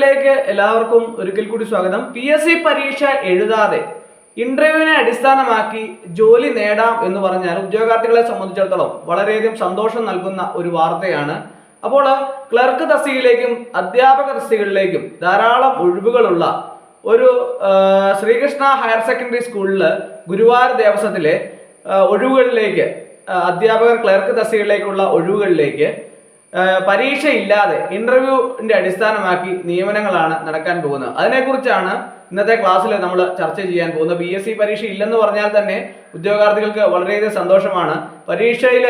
അക്കാഡമിയിലേക്ക് എല്ലാവർക്കും ഒരിക്കൽ കൂടി സ്വാഗതം. PSC പരീക്ഷ എഴുതാതെ ഇന്റർവ്യൂവിനെ അടിസ്ഥാനമാക്കി ജോലി നേടാം എന്ന് പറഞ്ഞാൽ ഉദ്യോഗാർത്ഥികളെ സംബന്ധിച്ചിടത്തോളം വളരെയധികം സന്തോഷം നൽകുന്ന ഒരു വാർത്തയാണ്. അപ്പോൾ ക്ലർക്ക് തസ്തികയിലേക്കും അധ്യാപക തസ്തികകളിലേക്കും ധാരാളം ഒഴിവുകളുള്ള ഒരു ശ്രീകൃഷ്ണ ഹയർ സെക്കൻഡറി സ്കൂളിൽ ഗുരുവായൂർ ദേവസ്വത്തിലെ ഒഴിവുകളിലേക്ക്, അധ്യാപകർ ക്ലർക്ക് തസ്തികയിലേക്കുള്ള ഒഴിവുകളിലേക്ക് പരീക്ഷയില്ലാതെ ഇന്റർവ്യൂവിന്റെ അടിസ്ഥാനമാക്കി നിയമനങ്ങളാണ് നടക്കാൻ പോകുന്നത്. അതിനെക്കുറിച്ചാണ് ഇന്നത്തെ ക്ലാസ്സിൽ നമ്മൾ ചർച്ച ചെയ്യാൻ പോകുന്നത്. PSC പരീക്ഷ ഇല്ലെന്ന് പറഞ്ഞാൽ തന്നെ ഉദ്യോഗാർത്ഥികൾക്ക് വളരെയധികം സന്തോഷമാണ്. പരീക്ഷയിൽ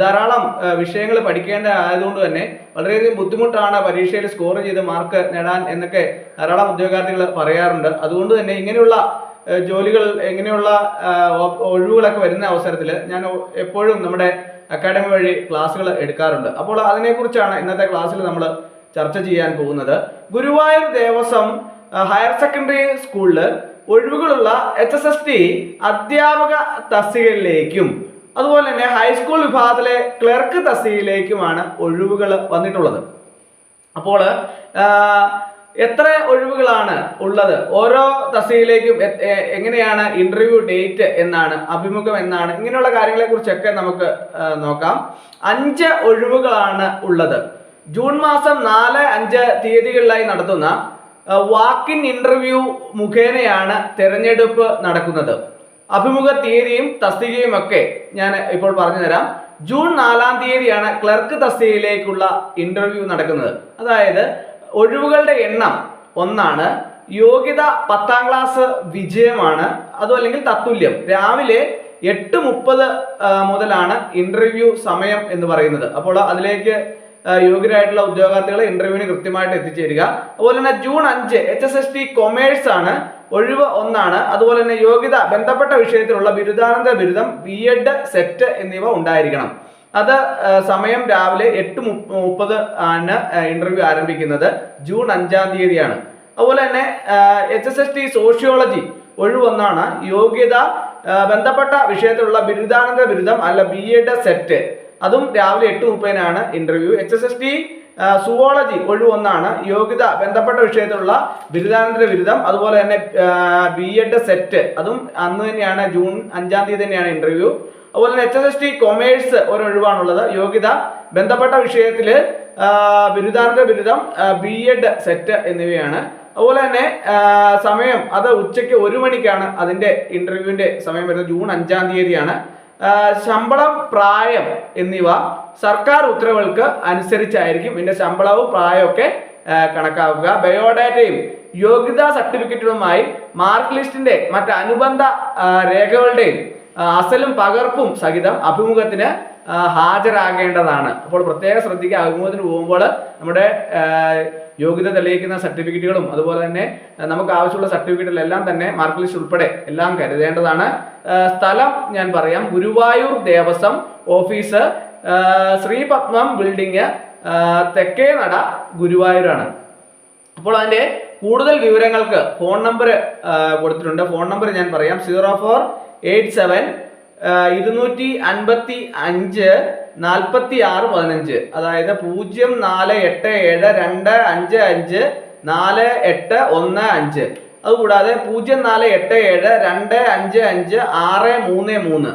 ധാരാളം വിഷയങ്ങൾ പഠിക്കേണ്ട ആയതുകൊണ്ട് തന്നെ വളരെയധികം ബുദ്ധിമുട്ടാണ് പരീക്ഷയിൽ സ്കോർ ചെയ്ത് മാർക്ക് നേടാൻ എന്നൊക്കെ ധാരാളം ഉദ്യോഗാർത്ഥികൾ പറയാറുണ്ട്. അതുകൊണ്ട് തന്നെ ഇങ്ങനെയുള്ള ജോലികൾ, ഇങ്ങനെയുള്ള ഒഴിവുകളൊക്കെ വരുന്ന അവസരത്തിൽ ഞാൻ എപ്പോഴും നമ്മുടെ അക്കാഡമി വഴി ക്ലാസ്സുകൾ എടുക്കാറുണ്ട്. അപ്പോൾ അതിനെക്കുറിച്ചാണ് ഇന്നത്തെ ക്ലാസ്സിൽ നമ്മൾ ചർച്ച ചെയ്യാൻ പോകുന്നത്. ഗുരുവായൂർ ദേവസ്വം ഹയർ സെക്കൻഡറി സ്കൂളിൽ ഒഴിവുകളുള്ള HSST അധ്യാപക തസ്തികയിലേക്കും അതുപോലെ തന്നെ ഹൈസ്കൂൾ വിഭാഗത്തിലെ ക്ലർക്ക് തസ്തികയിലേക്കുമാണ് ഒഴിവുകൾ വന്നിട്ടുള്ളത്. അപ്പോൾ എത്ര ഒഴിവുകളാണ് ഉള്ളത്, ഓരോ തസ്തികയിലേക്കും എങ്ങനെയാണ് ഇന്റർവ്യൂ ഡേറ്റ് എന്നാണ്, അഭിമുഖം എന്നാണ്, ഇങ്ങനെയുള്ള കാര്യങ്ങളെ കുറിച്ചൊക്കെ നമുക്ക് നോക്കാം. 5 ഒഴിവുകളാണ് ഉള്ളത്. ജൂൺ മാസം 4, 5 തീയതികളിലായി നടത്തുന്ന വാക്ക് ഇൻ ഇന്റർവ്യൂ മുഖേനയാണ് തെരഞ്ഞെടുപ്പ് നടക്കുന്നത്. അഭിമുഖ തീയതിയും തസ്തികയും ഒക്കെ ഞാൻ ഇപ്പോൾ പറഞ്ഞു തരാം. ജൂൺ 4-ാം തീയതിയാണ് ക്ലർക്ക് തസ്തികയിലേക്കുള്ള ഇന്റർവ്യൂ നടക്കുന്നത്. അതായത് ഒഴിവുകളുടെ എണ്ണം 1 യോഗ്യത 10ാം ക്ലാസ് വിജയമാണ്, അതും അല്ലെങ്കിൽ തത്തുല്യം. രാവിലെ 8:30 മുതലാണ് ഇന്റർവ്യൂ സമയം എന്ന് പറയുന്നത്. അപ്പോൾ അതിലേക്ക് യോഗ്യരായിട്ടുള്ള ഉദ്യോഗാർത്ഥികളെ ഇന്റർവ്യൂവിന് കൃത്യമായിട്ട് എത്തിച്ചേരുക. അതുപോലെ തന്നെ ജൂൺ 5 HSST കൊമേഴ്സ് ആണ്, ഒഴിവ് 1. അതുപോലെ തന്നെ യോഗ്യത ബന്ധപ്പെട്ട വിഷയത്തിലുള്ള ബിരുദാനന്തര ബിരുദം, B.Ed സെറ്റ് എന്നിവ ഉണ്ടായിരിക്കണം. അത് സമയം രാവിലെ 8:30 ആണ് ഇന്റർവ്യൂ ആരംഭിക്കുന്നത്. ജൂൺ 5-ാം തീയതിയാണ്. അതുപോലെ തന്നെ HSST സോഷ്യോളജി ഒഴിവ് 1. യോഗ്യത ബന്ധപ്പെട്ട വിഷയത്തിലുള്ള ബിരുദാനന്തര ബിരുദം അല്ല B.Ed സെറ്റ്, അതും രാവിലെ 8:30 ഇന്റർവ്യൂ. HSST സുവോളജി ഒഴിവ് 1. യോഗ്യത ബന്ധപ്പെട്ട വിഷയത്തിലുള്ള ബിരുദാനന്തര ബിരുദം, അതുപോലെ തന്നെ B.Ed സെറ്റ്, അതും അന്ന് തന്നെയാണ്, ജൂൺ 5-ാം തീയതി തന്നെയാണ് ഇന്റർവ്യൂ. അതുപോലെ തന്നെ HSST കൊമേഴ്സ് ഒരു ഒഴിവാണുള്ളത്. യോഗ്യത ബന്ധപ്പെട്ട വിഷയത്തിൽ ബിരുദാനന്തര ബിരുദം, B.Ed സെറ്റ് എന്നിവയാണ്. അതുപോലെ തന്നെ സമയം അത് ഉച്ചയ്ക്ക് 1 മണിക്കാണ് അതിൻ്റെ ഇന്റർവ്യൂവിൻ്റെ സമയം വരുന്നത്. ജൂൺ 5-ാം തീയതിയാണ്. ശമ്പളം, പ്രായം എന്നിവ സർക്കാർ ഉത്തരവുകൾക്ക് അനുസരിച്ചായിരിക്കും ഇതിൻ്റെ ശമ്പളവും പ്രായമൊക്കെ കണക്കാക്കുക. ബയോഡാറ്റയും യോഗ്യതാ സർട്ടിഫിക്കറ്റുകളുമായി മാർക്ക് ലിസ്റ്റിന്റെ മറ്റ് അനുബന്ധ രേഖകളുടെയും അസലും പകർപ്പും സഹിതം അഭിമുഖത്തിന് ഹാജരാകേണ്ടതാണ്. അപ്പോൾ പ്രത്യേകം ശ്രദ്ധിക്കുക, അഭിമുഖത്തിന് പോകുമ്പോൾ നമ്മുടെ യോഗ്യത തെളിയിക്കുന്ന സർട്ടിഫിക്കറ്റുകളും അതുപോലെ തന്നെ നമുക്ക് ആവശ്യമുള്ള സർട്ടിഫിക്കറ്റുകളെല്ലാം തന്നെ മാർക്ക് ലിസ്റ്റ് ഉൾപ്പെടെ എല്ലാം കരുതേണ്ടതാണ്. സ്ഥലം ഞാൻ പറയാം. ഗുരുവായൂർ ദേവസ്വം ഓഫീസ്, ശ്രീപത്മം ബിൽഡിംഗ്, തെക്കേനട, ഗുരുവായൂരാണ്. അപ്പോൾ അതിൻ്റെ കൂടുതൽ വിവരങ്ങൾക്ക് ഫോൺ നമ്പർ കൊടുത്തിട്ടുണ്ട്. ഫോൺ നമ്പർ ഞാൻ പറയാം. 0487 255 4615, അതായത് 0487255415. അതുകൂടാതെ 0487255633,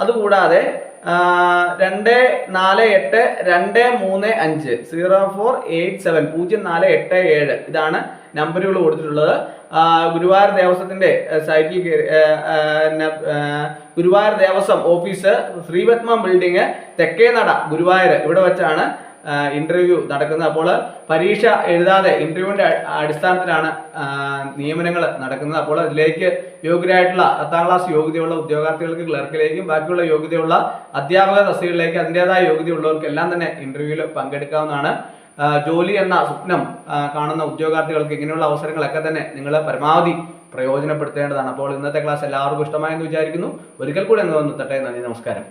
അതുകൂടാതെ 248235 0487 0487 ഇതാണ് നമ്പറുകൾ കൊടുത്തിട്ടുള്ളത്. ഗുരുവായൂർ ദേവസ്വത്തിന്റെ സൈറ്റിൽ ഗുരുവായൂർ ദേവസ്വം ഓഫീസ്, ശ്രീപത്മം ബിൽഡിംഗ്, തെക്കേനട, ഗുരുവായൂർ, ഇവിടെ വെച്ചാണ് ഇന്റർവ്യൂ നടക്കുന്നത്. അപ്പോൾ പരീക്ഷ എഴുതാതെ ഇന്റർവ്യൂവിന്റെ അടിസ്ഥാനത്തിലാണ് നിയമനങ്ങൾ നടക്കുന്നത്. അപ്പോൾ ഇതിലേക്ക് യോഗ്യരായിട്ടുള്ള 10ാം ക്ലാസ് യോഗ്യതയുള്ള ഉദ്യോഗാർത്ഥികൾക്ക് ക്ലർക്കിലേക്കും ബാക്കിയുള്ള യോഗ്യതയുള്ള അധ്യാപക തസ്തികകളിലേക്ക് അതിൻ്റെതായ യോഗ്യതയുള്ളവർക്കെല്ലാം തന്നെ ഇന്റർവ്യൂവിൽ പങ്കെടുക്കാവുന്നതാണ്. ജോലി എന്ന സ്വപ്നം കാണുന്ന ഉദ്യോഗാർത്ഥികൾക്ക് ഇങ്ങനെയുള്ള അവസരങ്ങളൊക്കെ തന്നെ നിങ്ങൾ പരമാവധി പ്രയോജനപ്പെടുത്തേണ്ടതാണ്. അപ്പോൾ ഇന്നത്തെ ക്ലാസ് എല്ലാവർക്കും ഇഷ്ടമായെന്ന് വിചാരിക്കുന്നു. ഒരിക്കൽ കൂടി എന്ന് നിർത്തട്ടെ. നന്ദി, നമസ്കാരം.